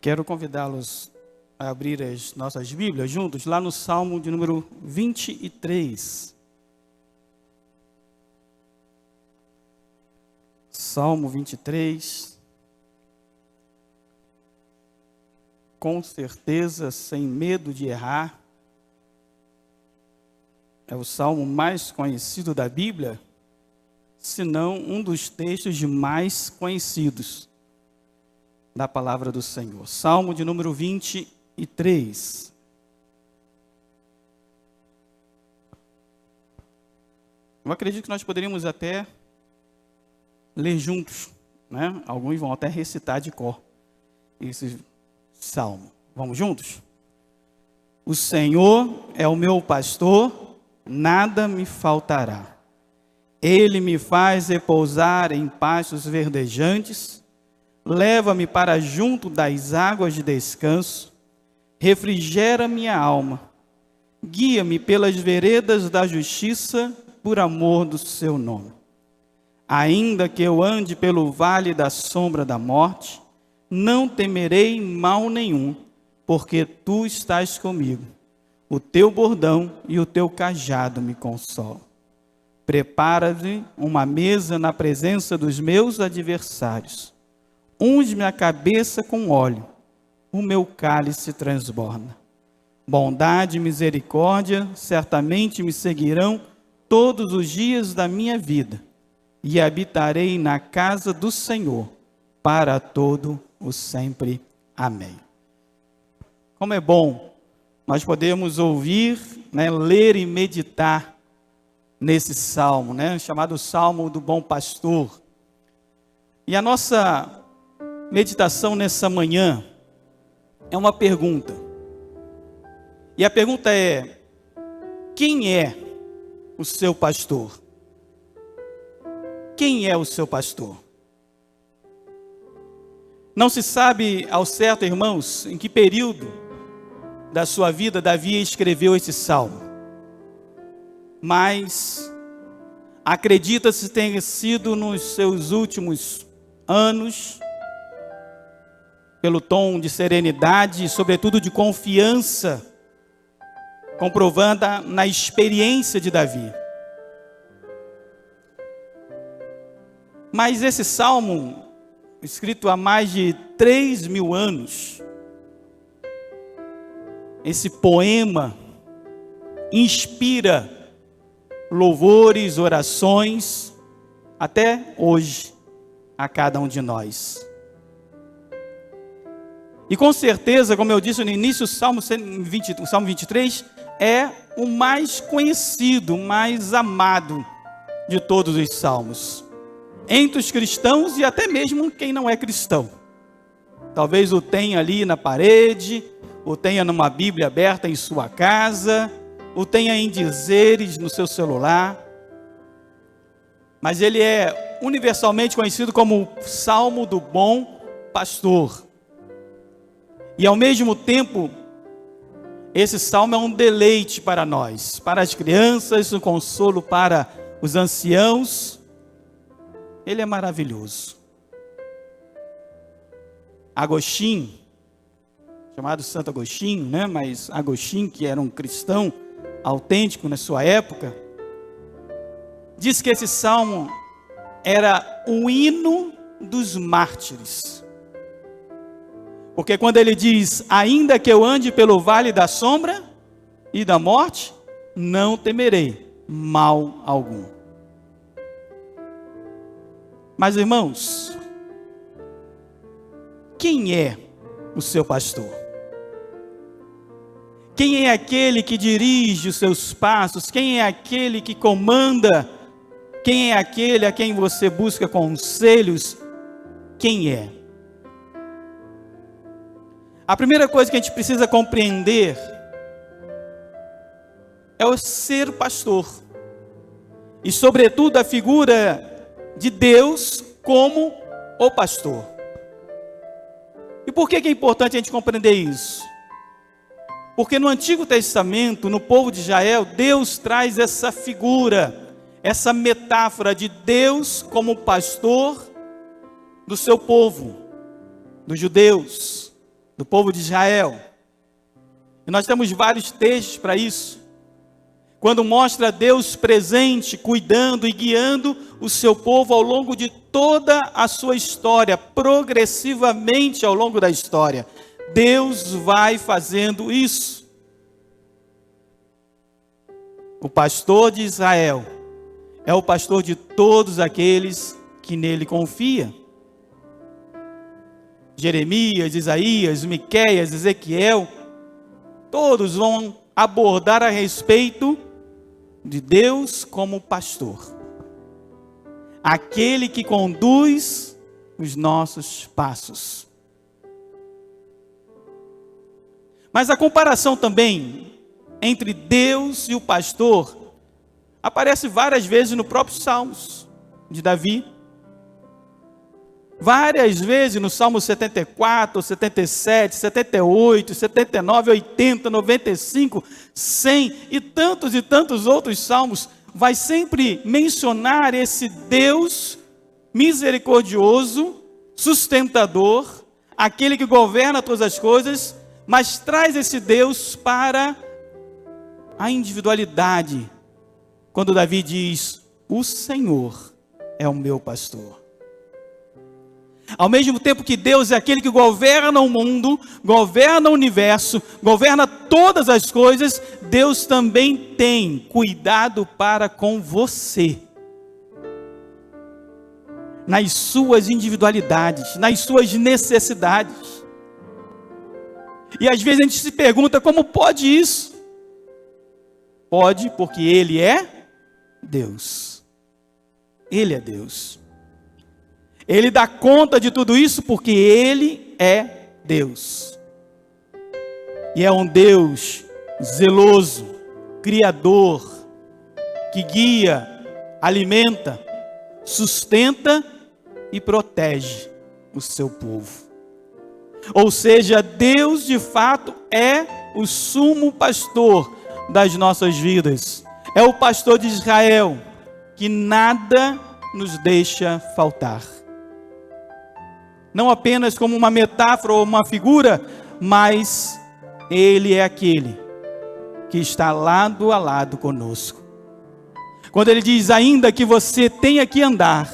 Quero convidá-los a abrir as nossas Bíblias juntos, lá no Salmo de número 23. Salmo 23. Com certeza, sem medo de errar, é o salmo mais conhecido da Bíblia, se não um dos textos mais conhecidos da palavra do Senhor. Salmo de número 23. Eu acredito que nós poderíamos até ler juntos, né? Alguns vão até recitar de cor esse salmo. Vamos juntos? O Senhor é o meu pastor, nada me faltará. Ele me faz repousar em pastos verdejantes, leva-me para junto das águas de descanso, refrigera minha alma, guia-me pelas veredas da justiça, por amor do seu nome. Ainda que eu ande pelo vale da sombra da morte, não temerei mal nenhum, porque tu estás comigo. O teu bordão e o teu cajado me consolam. Prepara-me uma mesa na presença dos meus adversários. Unge-me a cabeça com óleo, o meu cálice transborda. Bondade e misericórdia certamente me seguirão todos os dias da minha vida, e habitarei na casa do Senhor para todo o sempre. Amém. Como é bom nós podemos ouvir, ler e meditar nesse salmo, chamado Salmo do Bom Pastor. E a nossa meditação nessa manhã é uma pergunta. E a pergunta é: quem é o seu pastor? Quem é o seu pastor? Não se sabe ao certo, irmãos, em que período da sua vida Davi escreveu esse salmo. Mas acredita-se que tenha sido nos seus últimos anos, pelo tom de serenidade e, sobretudo, de confiança, comprovada na experiência de Davi. Mas esse salmo, escrito há mais de 3.000 anos, esse poema inspira louvores, orações, até hoje, a cada um de nós. E com certeza, como eu disse no início, o Salmo 23 é o mais conhecido, o mais amado de todos os salmos, entre os cristãos e até mesmo quem não é cristão. Talvez o tenha ali na parede, o tenha numa Bíblia aberta em sua casa, o tenha em dizeres no seu celular. Mas ele é universalmente conhecido como o Salmo do Bom Pastor. E ao mesmo tempo, esse salmo é um deleite para nós, para as crianças, um consolo para os anciãos. Ele é maravilhoso. Agostinho, chamado Santo Agostinho, mas Agostinho, que era um cristão autêntico na sua época, diz que esse salmo era o hino dos mártires. Porque quando ele diz: ainda que eu ande pelo vale da sombra e da morte, não temerei mal algum. Mas, irmãos, quem é o seu pastor? Quem é aquele que dirige os seus passos? Quem é aquele que comanda? Quem é aquele a quem você busca conselhos? Quem é? A primeira coisa que a gente precisa compreender é o ser pastor. E sobretudo a figura de Deus como o pastor. E por que é importante a gente compreender isso? Porque no Antigo Testamento, no povo de Israel, Deus traz essa figura, essa metáfora de Deus como pastor do seu povo, dos judeus, do povo de Israel. E nós temos vários textos para isso. Quando mostra Deus presente, cuidando e guiando o seu povo ao longo de toda a sua história, progressivamente ao longo da história. Deus vai fazendo isso. O pastor de Israel é o pastor de todos aqueles que nele confiam. Jeremias, Isaías, Miqueias, Ezequiel, todos vão abordar a respeito de Deus como pastor. Aquele que conduz os nossos passos. Mas a comparação também entre Deus e o pastor aparece várias vezes no próprio Salmos de Davi. Várias vezes no Salmo 74, 77, 78, 79, 80, 95, 100 e tantos outros salmos, vai sempre mencionar esse Deus misericordioso, sustentador, aquele que governa todas as coisas, mas traz esse Deus para a individualidade. Quando Davi diz, o Senhor é o meu pastor. Ao mesmo tempo que Deus é aquele que governa o mundo, governa o universo, governa todas as coisas, Deus também tem cuidado para com você. Nas suas individualidades, nas suas necessidades. E às vezes a gente se pergunta, como pode isso? Pode, porque Ele é Deus. Ele é Deus. Ele dá conta de tudo isso porque Ele é Deus. E é um Deus zeloso, criador, que guia, alimenta, sustenta e protege o seu povo. Ou seja, Deus de fato é o sumo pastor das nossas vidas. É o pastor de Israel, que nada nos deixa faltar. Não apenas como uma metáfora ou uma figura, mas Ele é aquele que está lado a lado conosco. Quando Ele diz, ainda que você tenha que andar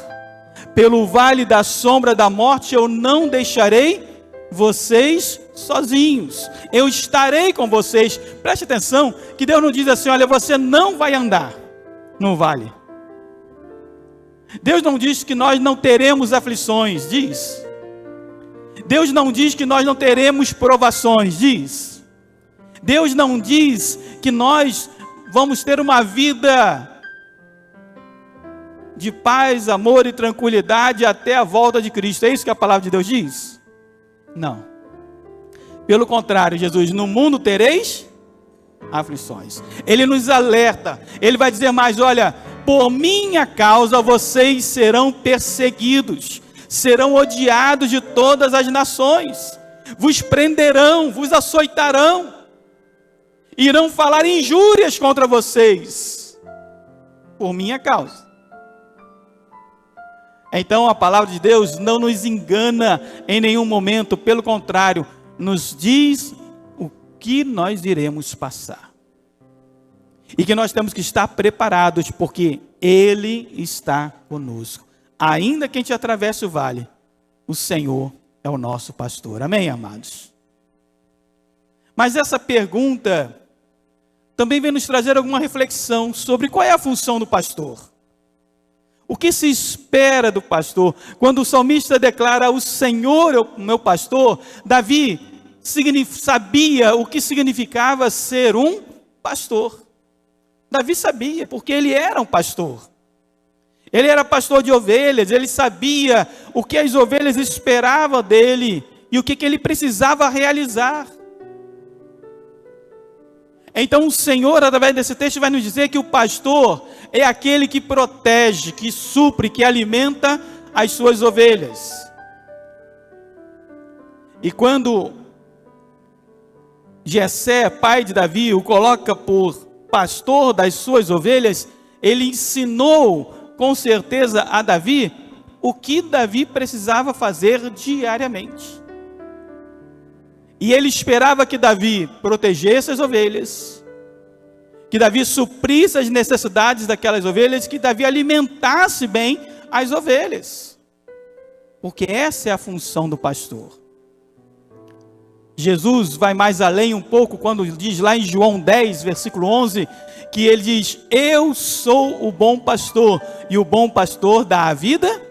pelo vale da sombra da morte, eu não deixarei vocês sozinhos. Eu estarei com vocês. Preste atenção, que Deus não diz assim, olha, você não vai andar no vale. Deus não diz que nós não teremos aflições, diz. Deus não diz que nós não teremos provações, diz. Deus não diz que nós vamos ter uma vida de paz, amor e tranquilidade até a volta de Cristo. É isso que a palavra de Deus diz? Não. Pelo contrário, Jesus, no mundo tereis aflições. Ele nos alerta, Ele vai dizer mais, olha, por minha causa vocês serão perseguidos, serão odiados de todas as nações, vos prenderão, vos açoitarão, irão falar injúrias contra vocês, por minha causa. Então a palavra de Deus não nos engana em nenhum momento, pelo contrário, nos diz o que nós iremos passar. E que nós temos que estar preparados, porque Ele está conosco. Ainda que a gente atravesse o vale, o Senhor é o nosso pastor. Amém, amados? Mas essa pergunta também vem nos trazer alguma reflexão sobre qual é a função do pastor. O que se espera do pastor? Quando o salmista declara, o Senhor é o meu pastor, Davi sabia o que significava ser um pastor. Davi sabia, porque ele era um pastor. Ele era pastor de ovelhas, ele sabia o que as ovelhas esperavam dele e o que ele precisava realizar. Então o Senhor, através desse texto, vai nos dizer que o pastor é aquele que protege, que supre, que alimenta as suas ovelhas. E quando Jessé, pai de Davi, o coloca por pastor das suas ovelhas, ele ensinou com certeza a Davi o que Davi precisava fazer diariamente. E ele esperava que Davi protegesse as ovelhas, que Davi suprisse as necessidades daquelas ovelhas, que Davi alimentasse bem as ovelhas. Porque essa é a função do pastor. Jesus vai mais além um pouco quando diz lá em João 10, versículo 11, que ele diz: eu sou o bom pastor, e o bom pastor dá a vida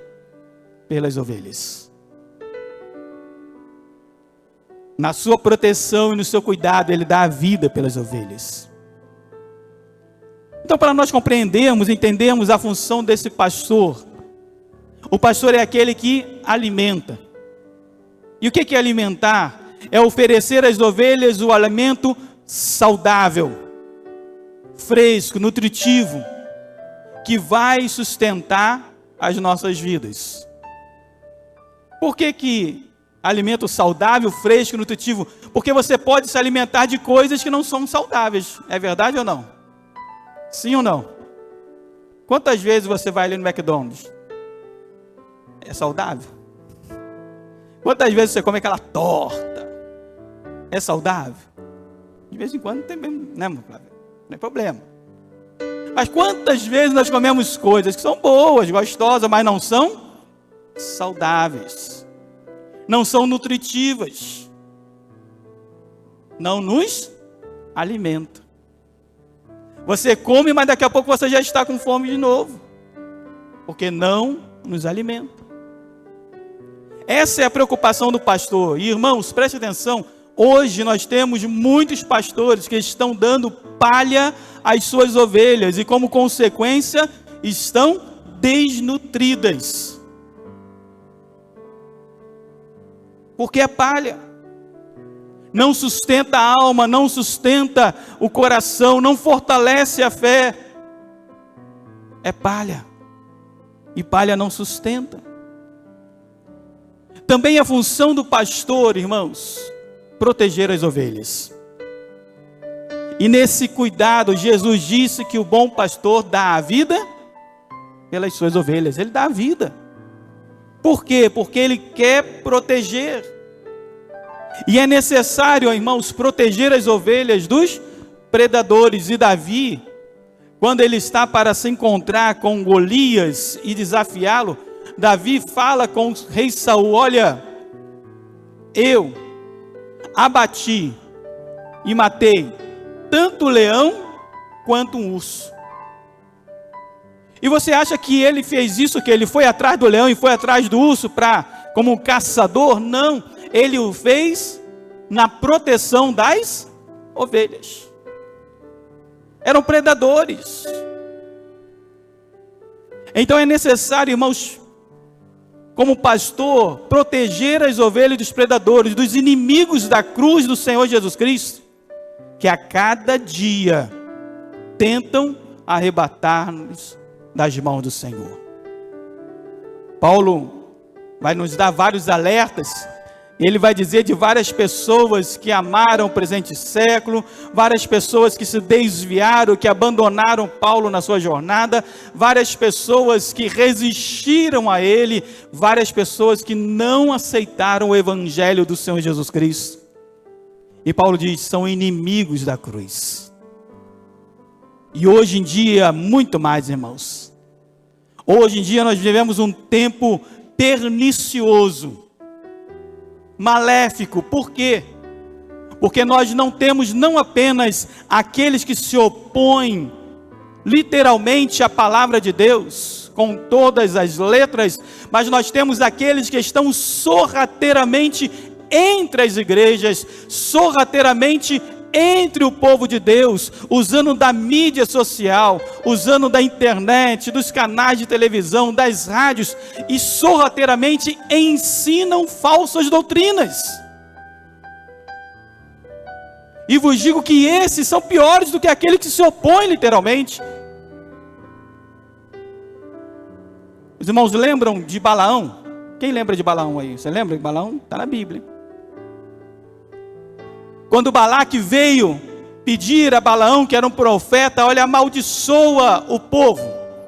pelas ovelhas. Na sua proteção e no seu cuidado, ele dá a vida pelas ovelhas. Então, para nós compreendermos, entendermos a função desse pastor, o pastor é aquele que alimenta. E o que é alimentar? É oferecer às ovelhas o alimento saudável, fresco, nutritivo, que vai sustentar as nossas vidas. Por que alimento saudável, fresco, nutritivo? Porque você pode se alimentar de coisas que não são saudáveis. É verdade ou não? Sim ou não? Quantas vezes você vai ali no McDonald's? É saudável? Quantas vezes você come aquela torta? É saudável? De vez em quando tem mesmo, né, meu Flávio? Não é problema. Mas quantas vezes nós comemos coisas que são boas, gostosas, mas não são saudáveis? Não são nutritivas? Não nos alimenta. Você come, mas daqui a pouco você já está com fome de novo. Porque não nos alimenta. Essa é a preocupação do pastor. E irmãos, preste atenção. Hoje nós temos muitos pastores que estão dando palha às suas ovelhas. E como consequência, estão desnutridas. Porque é palha. Não sustenta a alma, não sustenta o coração, não fortalece a fé. É palha. E palha não sustenta. Também a função do pastor, irmãos, proteger as ovelhas. E nesse cuidado, Jesus disse que o bom pastor dá a vida pelas suas ovelhas. Ele dá a vida. Por quê? Porque ele quer proteger. E é necessário, irmãos, proteger as ovelhas dos predadores. E Davi, quando ele está para se encontrar com Golias e desafiá-lo, Davi fala com o rei Saul: olha, eu abati e matei tanto o leão quanto um urso. E você acha que ele fez isso, que ele foi atrás do leão e foi atrás do urso como um caçador? Não, ele o fez na proteção das ovelhas. Eram predadores. Então é necessário, irmãos, como pastor, proteger as ovelhas dos predadores, dos inimigos da cruz do Senhor Jesus Cristo, que a cada dia tentam arrebatar-nos das mãos do Senhor. Paulo vai nos dar vários alertas. Ele vai dizer de várias pessoas que amaram o presente século, várias pessoas que se desviaram, que abandonaram Paulo na sua jornada, várias pessoas que resistiram a ele, várias pessoas que não aceitaram o evangelho do Senhor Jesus Cristo. E Paulo diz: são inimigos da cruz. E hoje em dia, muito mais, irmãos. Hoje em dia nós vivemos um tempo pernicioso, maléfico. Por quê? Porque nós não temos não apenas aqueles que se opõem literalmente à palavra de Deus, com todas as letras, mas nós temos aqueles que estão sorrateiramente entre as igrejas, sorrateiramente entre o povo de Deus, usando da mídia social, usando da internet, dos canais de televisão, das rádios, e sorrateiramente ensinam falsas doutrinas. E vos digo que esses são piores do que aquele que se opõe literalmente. Os irmãos lembram de Balaão? Quem lembra de Balaão aí? Você lembra de Balaão? Está na Bíblia. Quando Balaque veio pedir a Balaão, que era um profeta, olha, amaldiçoa o povo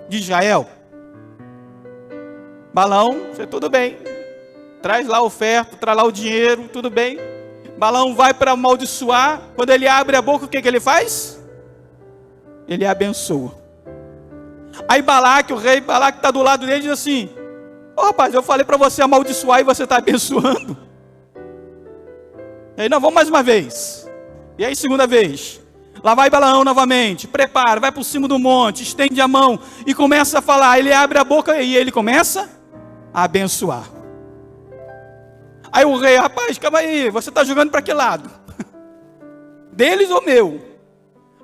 de Israel. Balaão, tudo bem, traz lá a oferta, traz lá o dinheiro, tudo bem. Balaão vai para amaldiçoar. Quando ele abre a boca, o que ele faz? Ele abençoa. Aí Balaque, o rei Balaque está do lado dele, diz assim: ô rapaz, eu falei para você amaldiçoar e você está abençoando. E aí, não, vamos mais uma vez. E aí, segunda vez. Lá vai Balaão novamente, prepara, vai por cima do monte, estende a mão e começa a falar. Ele abre a boca e ele começa a abençoar. Aí o rei, rapaz, calma aí, você está jogando para que lado? Deles ou meu?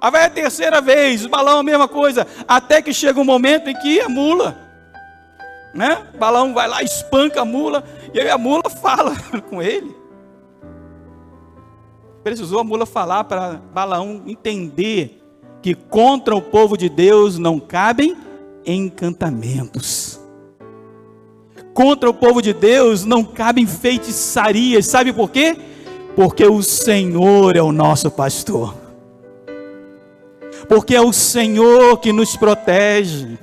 Aí vai a terceira vez, o Balaão a mesma coisa, até que chega um momento em que a mula, né? Balaão vai lá, espanca a mula, e aí a mula fala com ele. Precisou a mula falar para Balaão entender que contra o povo de Deus não cabem encantamentos. Contra o povo de Deus não cabem feitiçarias. Sabe por quê? Porque o Senhor é o nosso pastor. Porque é o Senhor que nos protege.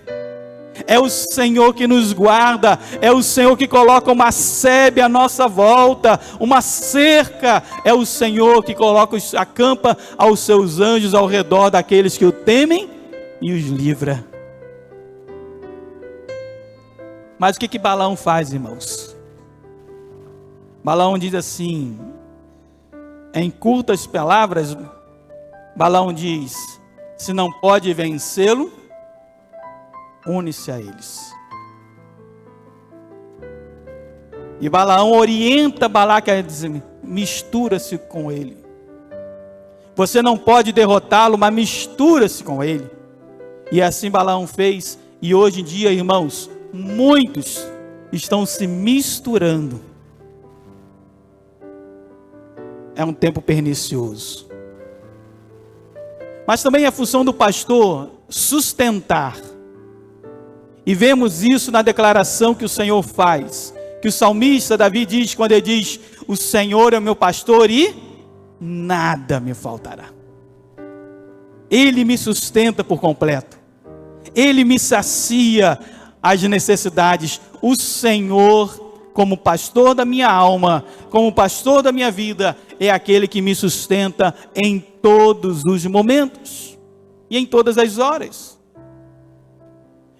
É o Senhor que nos guarda, é o Senhor que coloca uma sebe à nossa volta, uma cerca, é o Senhor que acampa aos seus anjos ao redor daqueles que o temem e os livra. Mas o que Balaão faz, irmãos? Balaão diz assim, em curtas palavras, Balaão diz: se não pode vencê-lo, une-se a eles. E Balaão orienta Balaque a dizer: mistura-se com ele. Você não pode derrotá-lo, mas mistura-se com ele. E assim Balaão fez. E hoje em dia, irmãos, muitos estão se misturando. É um tempo pernicioso. Mas também é função do pastor sustentar. E vemos isso na declaração que o Senhor faz. Que o salmista Davi diz, quando ele diz: o Senhor é o meu pastor e nada me faltará. Ele me sustenta por completo. Ele me sacia as necessidades. O Senhor, como pastor da minha alma, como pastor da minha vida, é aquele que me sustenta em todos os momentos e em todas as horas.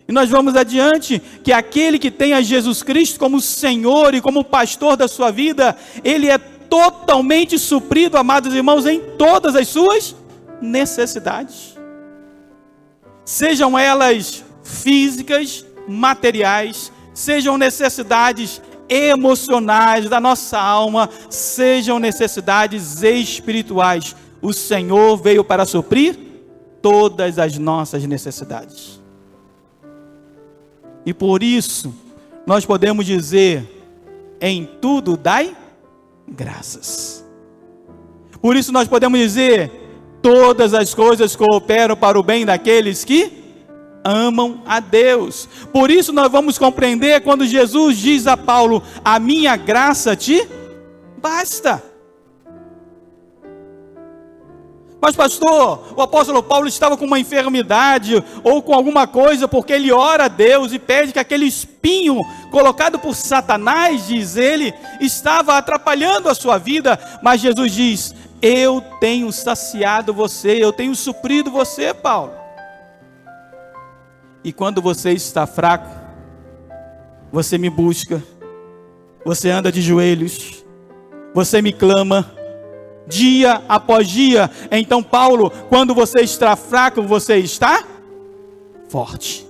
E nós vamos adiante, que aquele que tem a Jesus Cristo como Senhor e como pastor da sua vida, ele é totalmente suprido, amados irmãos, em todas as suas necessidades. Sejam elas físicas, materiais, sejam necessidades emocionais da nossa alma, sejam necessidades espirituais. O Senhor veio para suprir todas as nossas necessidades. E por isso, nós podemos dizer: em tudo dai graças. Por isso nós podemos dizer: todas as coisas cooperam para o bem daqueles que amam a Deus. Por isso nós vamos compreender quando Jesus diz a Paulo: a minha graça te basta. Mas pastor, o apóstolo Paulo estava com uma enfermidade ou com alguma coisa, porque ele ora a Deus e pede que aquele espinho colocado por Satanás, diz ele, estava atrapalhando a sua vida. Mas Jesus diz: eu tenho saciado você, eu tenho suprido você, Paulo. E quando você está fraco, você me busca, você anda de joelhos, você me clama, dia após dia. Então Paulo, quando você está fraco, você está forte.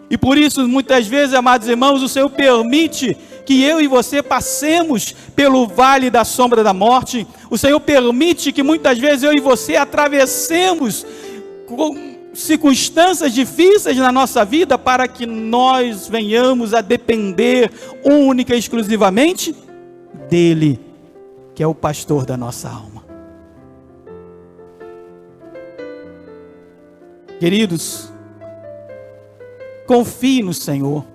E por isso, muitas vezes, amados irmãos, o Senhor permite que eu e você passemos pelo vale da sombra da morte. O Senhor permite que muitas vezes eu e você atravessemos circunstâncias difíceis na nossa vida para que nós venhamos a depender única e exclusivamente dele, que é o pastor da nossa alma. Queridos, confie no Senhor,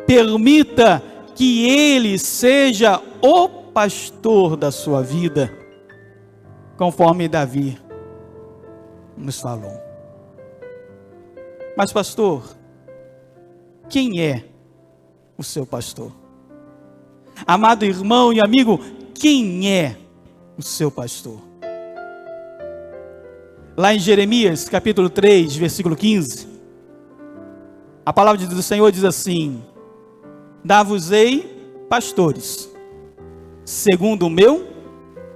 permita que Ele seja o pastor da sua vida, conforme Davi nos falou. Mas pastor, quem é o seu pastor? Amado irmão e amigo, quem é o seu pastor? Lá em Jeremias, capítulo 3, versículo 15, a palavra do Senhor diz assim: dar-vos-ei pastores, segundo o meu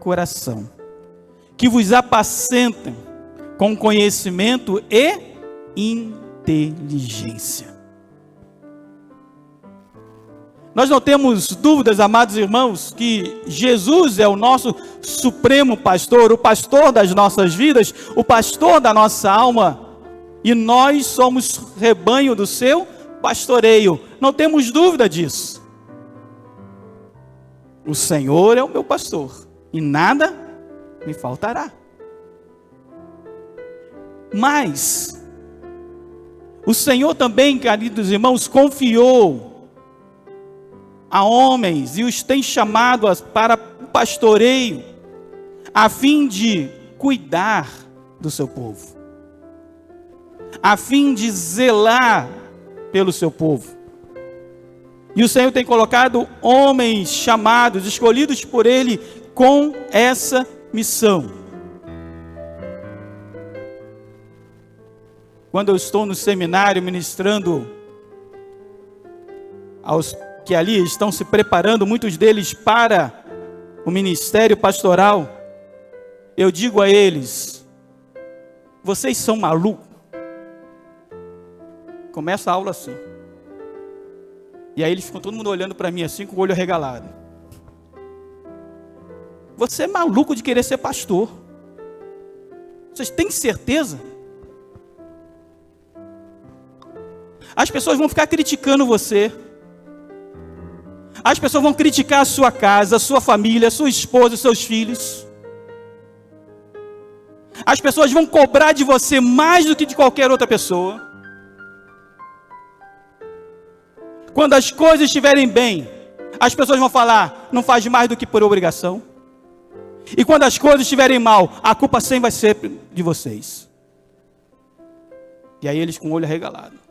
coração, que vos apacentem com conhecimento e inteligência. Nós não temos dúvidas, amados irmãos, que Jesus é o nosso supremo pastor, o pastor das nossas vidas, o pastor da nossa alma, e nós somos rebanho do seu pastoreio. Não temos dúvida disso. O Senhor é o meu pastor e nada me faltará. Mas o Senhor também, queridos irmãos, confiou a homens e os tem chamado para o pastoreio, a fim de cuidar do seu povo, a fim de zelar pelo seu povo. E o Senhor tem colocado homens chamados, escolhidos por Ele, com essa missão. Quando eu estou no seminário ministrando aos que ali estão se preparando, muitos deles para o ministério pastoral, eu digo a eles: vocês são malucos? Começa a aula assim. E aí eles ficam todo mundo olhando para mim assim, com o olho arregalado. Você é maluco de querer ser pastor? Vocês têm certeza? As pessoas vão ficar criticando você. As pessoas vão criticar a sua casa, a sua família, a sua esposa, os seus filhos. As pessoas vão cobrar de você mais do que de qualquer outra pessoa. Quando as coisas estiverem bem, as pessoas vão falar: não faz mais do que por obrigação. E quando as coisas estiverem mal, a culpa sempre vai ser de vocês. E aí eles com o olho arregalado.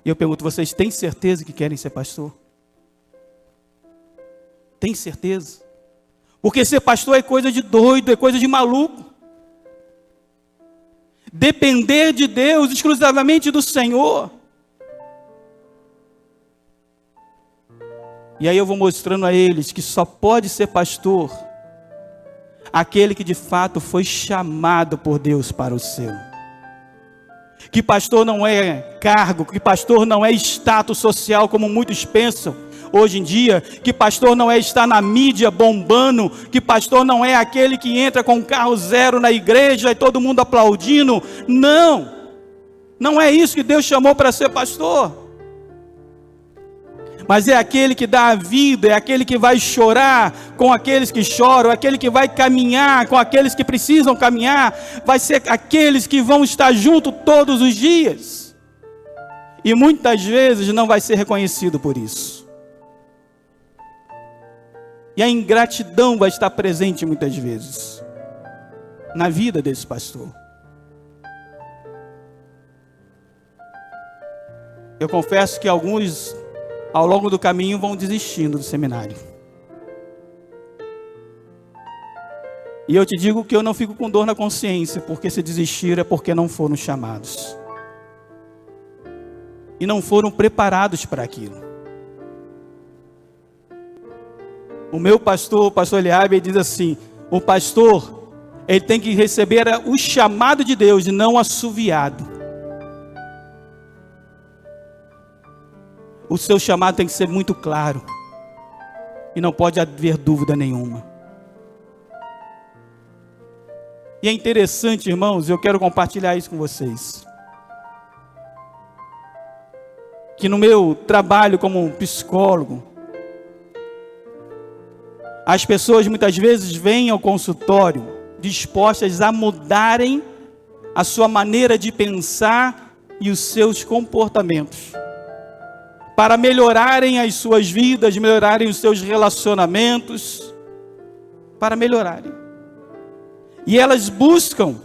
E eu pergunto: vocês têm certeza que querem ser pastor? Tem certeza? Porque ser pastor é coisa de doido, é coisa de maluco. Depender de Deus, exclusivamente do Senhor. E aí eu vou mostrando a eles que só pode ser pastor aquele que de fato foi chamado por Deus para o seu. Que pastor não é cargo, que pastor não é status social como muitos pensam hoje em dia, que pastor não é estar na mídia bombando, que pastor não é aquele que entra com um carro zero na igreja e todo mundo aplaudindo. Não é isso que Deus chamou para ser pastor. Mas é aquele que dá a vida, é aquele que vai chorar com aqueles que choram, é aquele que vai caminhar com aqueles que precisam caminhar, vai ser aqueles que vão estar junto todos os dias. E muitas vezes não vai ser reconhecido por isso. E a ingratidão vai estar presente muitas vezes na vida desse pastor. Eu confesso que alguns, ao longo do caminho, vão desistindo do seminário. E eu te digo que eu não fico com dor na consciência, porque se desistir é porque não foram chamados. E não foram preparados para aquilo. O meu pastor, o pastor Eliabe, diz assim: o pastor, ele tem que receber o chamado de Deus e não assoviado. o seu chamado tem que ser muito claro. E não pode haver dúvida nenhuma. E é interessante, irmãos, eu quero compartilhar isso com vocês. Que no meu trabalho como psicólogo, as pessoas muitas vezes vêm ao consultório dispostas a mudarem a sua maneira de pensar e os seus comportamentos, para melhorarem as suas vidas, melhorarem os seus relacionamentos, para melhorarem. E elas buscam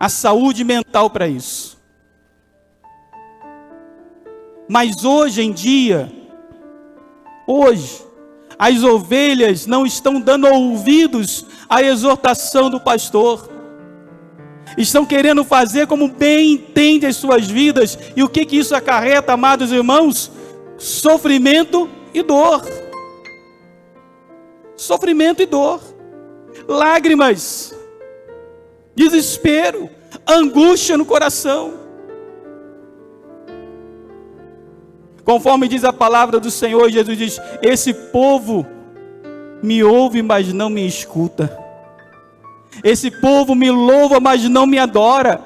a saúde mental para isso. Mas hoje em dia, as ovelhas não estão dando ouvidos à exortação do pastor. Estão querendo fazer como bem entende as suas vidas. E o que isso acarreta, amados irmãos? Sofrimento e dor. Sofrimento e dor. Lágrimas. Desespero. Angústia no coração. Conforme diz a palavra do Senhor, Jesus diz: esse povo me ouve, mas não me escuta. Esse povo me louva, mas não me adora.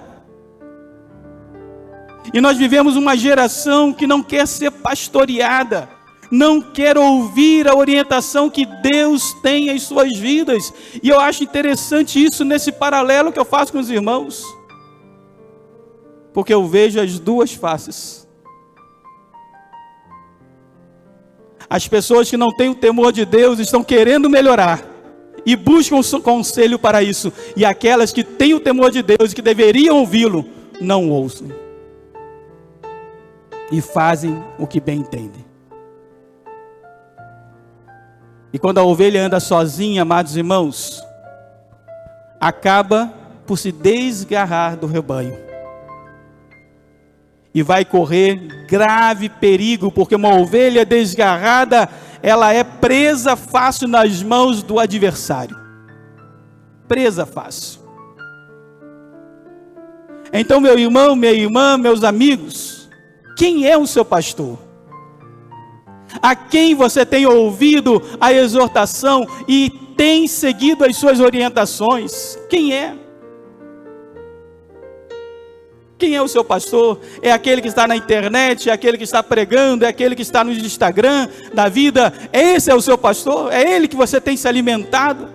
E nós vivemos uma geração que não quer ser pastoreada, não quer ouvir a orientação que Deus tem em suas vidas. E eu acho interessante isso nesse paralelo que eu faço com os irmãos, porque eu vejo as duas faces. As pessoas que não têm o temor de Deus estão querendo melhorar e buscam conselho para isso. E aquelas que têm o temor de Deus e que deveriam ouvi-lo, não ouçam. E fazem o que bem entendem. E quando a ovelha anda sozinha, amados irmãos, acaba por se desgarrar do rebanho. E vai correr grave perigo, porque uma ovelha desgarrada, ela é presa fácil nas mãos do adversário. Presa fácil. Então, meu irmão, minha irmã, meus amigos, quem é o seu pastor? A quem você tem ouvido a exortação e tem seguido as suas orientações? Quem é? Quem é o seu pastor? É aquele que está na internet, é aquele que está pregando, é aquele que está no Instagram da vida? Esse é o seu pastor? É ele que você tem se alimentado?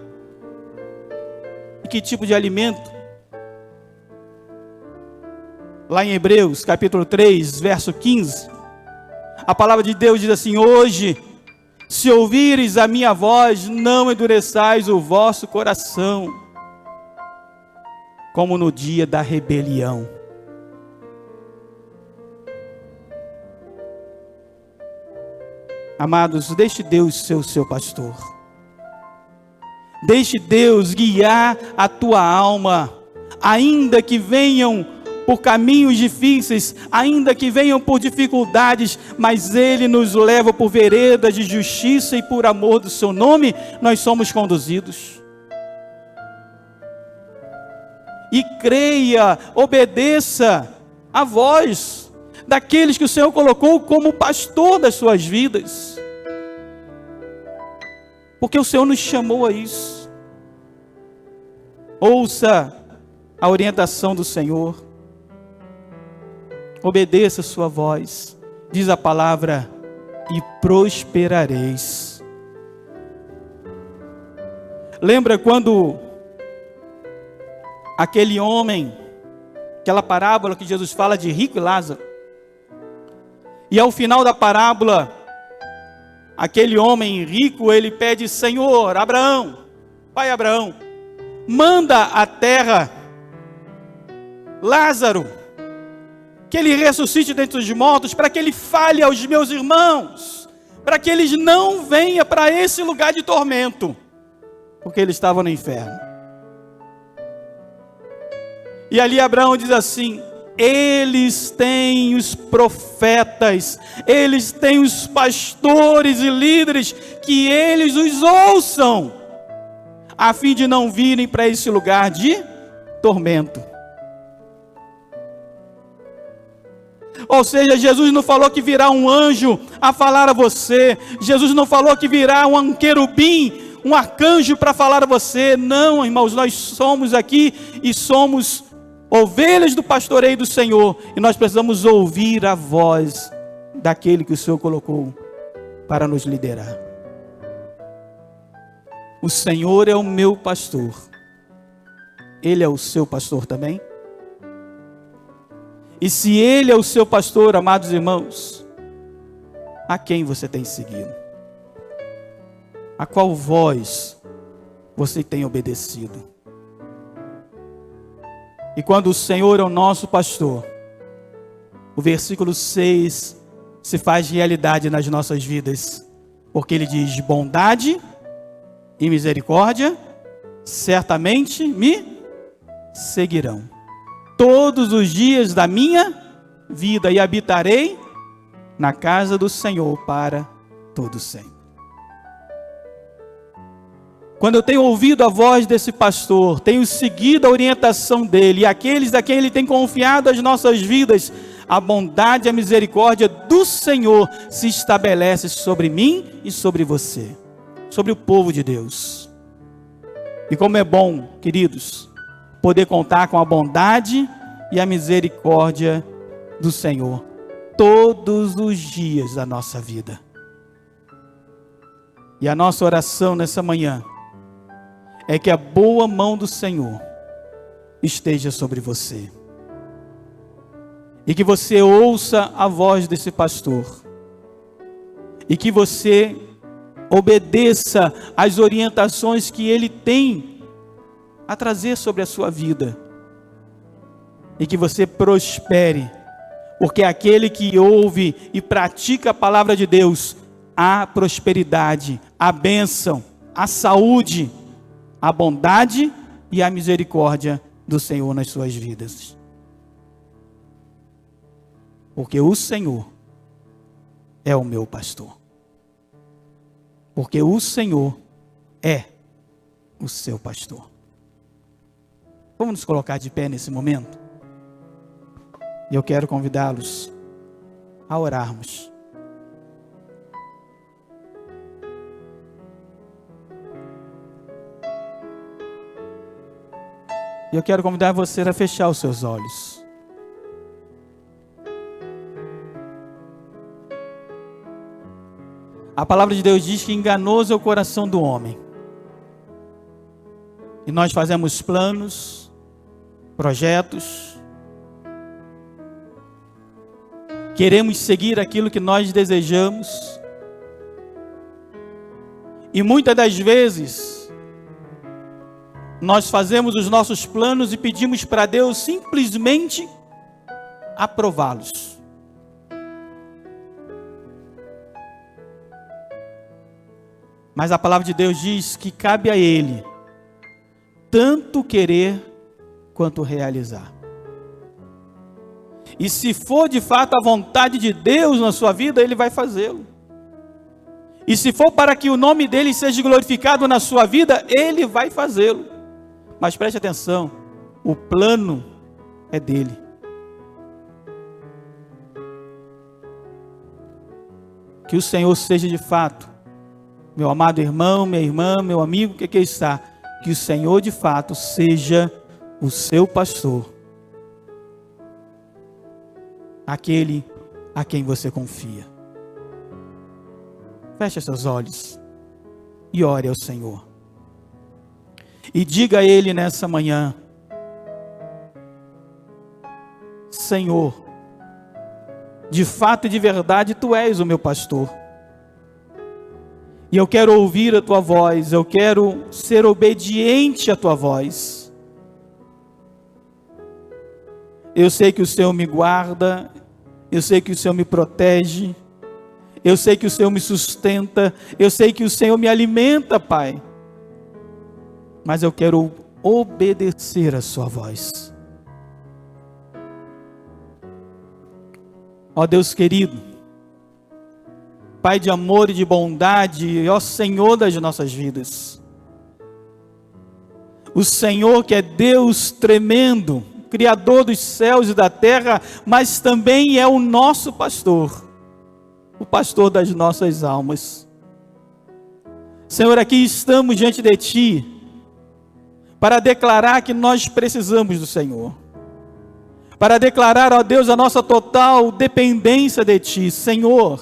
E que tipo de alimento? Lá em Hebreus, capítulo 3, verso 15, a palavra de Deus diz assim: hoje, se ouvires a minha voz, não endureçais o vosso coração, como no dia da rebelião. Amados, deixe Deus ser o seu pastor. Deixe Deus guiar a tua alma, ainda que venham por caminhos difíceis, ainda que venham por dificuldades, mas Ele nos leva por veredas de justiça e por amor do seu nome, nós somos conduzidos. E creia, obedeça a voz daqueles que o Senhor colocou como pastor das suas vidas, porque o Senhor nos chamou a isso. Ouça a orientação do Senhor, obedeça a sua voz, diz a palavra, e prosperareis. Lembra quando aquele homem, aquela parábola que Jesus fala de rico e Lázaro, e ao final da parábola, aquele homem rico, ele pede: Senhor, Abraão, pai Abraão, manda à terra Lázaro, que ele ressuscite dentre os mortos, para que ele fale aos meus irmãos, para que eles não venham para esse lugar de tormento, porque ele estava no inferno. E ali Abraão diz assim: eles têm os profetas, eles têm os pastores e líderes, que eles os ouçam, a fim de não virem para esse lugar de tormento. Ou seja, Jesus não falou que virá um anjo a falar a você. Jesus não falou que virá um querubim, um arcanjo para falar a você. Não, irmãos, nós somos aqui e somos ovelhas do pastoreio do Senhor. E nós precisamos ouvir a voz daquele que o Senhor colocou para nos liderar. O Senhor é o meu pastor. Ele é o seu pastor também? E se Ele é o seu pastor, amados irmãos, a quem você tem seguido? A qual voz você tem obedecido? E quando o Senhor é o nosso pastor, o versículo 6 se faz realidade nas nossas vidas, porque ele diz: bondade e misericórdia certamente me seguirão todos os dias da minha vida, e habitarei na casa do Senhor para todo sempre. Quando eu tenho ouvido a voz desse pastor, tenho seguido a orientação dele, e aqueles a quem ele tem confiado as nossas vidas, a bondade e a misericórdia do Senhor se estabelece sobre mim e sobre você, sobre o povo de Deus. E como é bom, queridos, poder contar com a bondade e a misericórdia do Senhor todos os dias da nossa vida. E a nossa oração nessa manhã é que a boa mão do Senhor esteja sobre você. E que você ouça a voz desse pastor. E que você obedeça às orientações que ele tem a trazer sobre a sua vida. E que você prospere, porque aquele que ouve e pratica a palavra de Deus, há prosperidade, há bênção, há saúde, a bondade e a misericórdia do Senhor nas suas vidas. Porque o Senhor é o meu pastor. Porque o Senhor é o seu pastor. Vamos nos colocar de pé nesse momento? E eu quero convidá-los a orarmos. E eu quero convidar você a fechar os seus olhos. A palavra de Deus diz que enganoso é o coração do homem. E nós fazemos planos, projetos, queremos seguir aquilo que nós desejamos. E muitas das vezes, nós fazemos os nossos planos e pedimos para Deus simplesmente aprová-los. Mas a palavra de Deus diz que cabe a Ele tanto querer quanto realizar. E se for de fato a vontade de Deus na sua vida, Ele vai fazê-lo. E se for para que o nome dEle seja glorificado na sua vida, Ele vai fazê-lo. Mas preste atenção, o plano é dEle. Que o Senhor seja de fato, meu amado irmão, minha irmã, meu amigo que aqui está, que o Senhor de fato seja o seu pastor, aquele a quem você confia. Feche seus olhos e ore ao Senhor. E diga a Ele nessa manhã: Senhor, de fato e de verdade, Tu és o meu pastor. E eu quero ouvir a Tua voz, eu quero ser obediente à Tua voz. Eu sei que o Senhor me guarda, eu sei que o Senhor me protege, eu sei que o Senhor me sustenta, eu sei que o Senhor me alimenta, Pai. Mas eu quero obedecer a Sua voz. Ó Deus querido, Pai de amor e de bondade, ó Senhor das nossas vidas. O Senhor que é Deus tremendo, Criador dos céus e da terra, mas também é o nosso pastor, o pastor das nossas almas. Senhor, aqui estamos diante de Ti, para declarar que nós precisamos do Senhor, para declarar, ó Deus, a nossa total dependência de Ti. Senhor,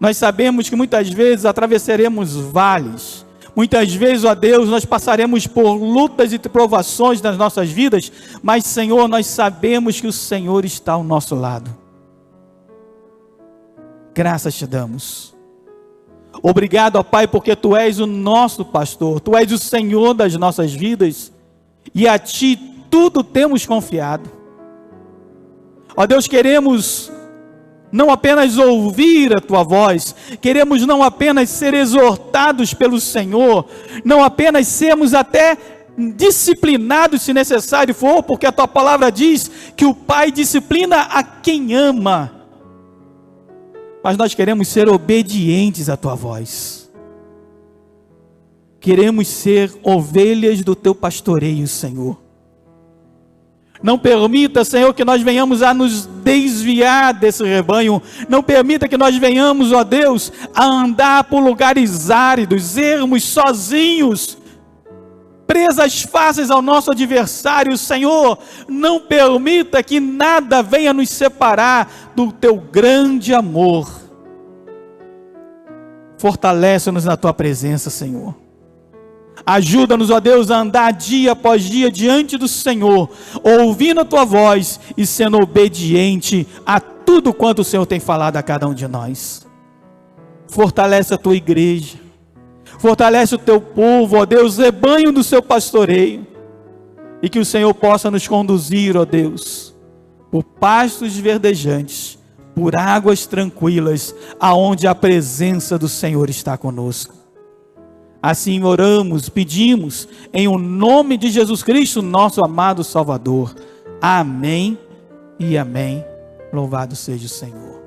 nós sabemos que muitas vezes atravessaremos vales, muitas vezes, ó Deus, nós passaremos por lutas e provações nas nossas vidas, mas Senhor, nós sabemos que o Senhor está ao nosso lado. Graças te damos. Obrigado, ó Pai, porque Tu és o nosso pastor, Tu és o Senhor das nossas vidas, e a Ti tudo temos confiado. Ó Deus, queremos não apenas ouvir a Tua voz, queremos não apenas ser exortados pelo Senhor, não apenas sermos até disciplinados se necessário for, porque a Tua palavra diz que o Pai disciplina a quem ama, mas nós queremos ser obedientes à Tua voz, queremos ser ovelhas do Teu pastoreio, Senhor. Não permita, Senhor, que nós venhamos a nos desviar desse rebanho. Não permita que nós venhamos, ó Deus, a andar por lugares áridos, ermos sozinhos, presas fáceis ao nosso adversário. Senhor, não permita que nada venha nos separar do Teu grande amor. Fortalece-nos na Tua presença, Senhor. Ajuda-nos, ó Deus, a andar dia após dia diante do Senhor, ouvindo a Tua voz e sendo obediente a tudo quanto o Senhor tem falado a cada um de nós. Fortalece a Tua igreja, fortalece o Teu povo, ó Deus, rebanho do Seu pastoreio, e que o Senhor possa nos conduzir, ó Deus, por pastos verdejantes, por águas tranquilas, aonde a presença do Senhor está conosco. Assim oramos, pedimos, em o nome de Jesus Cristo, nosso amado Salvador. Amém e amém. Louvado seja o Senhor.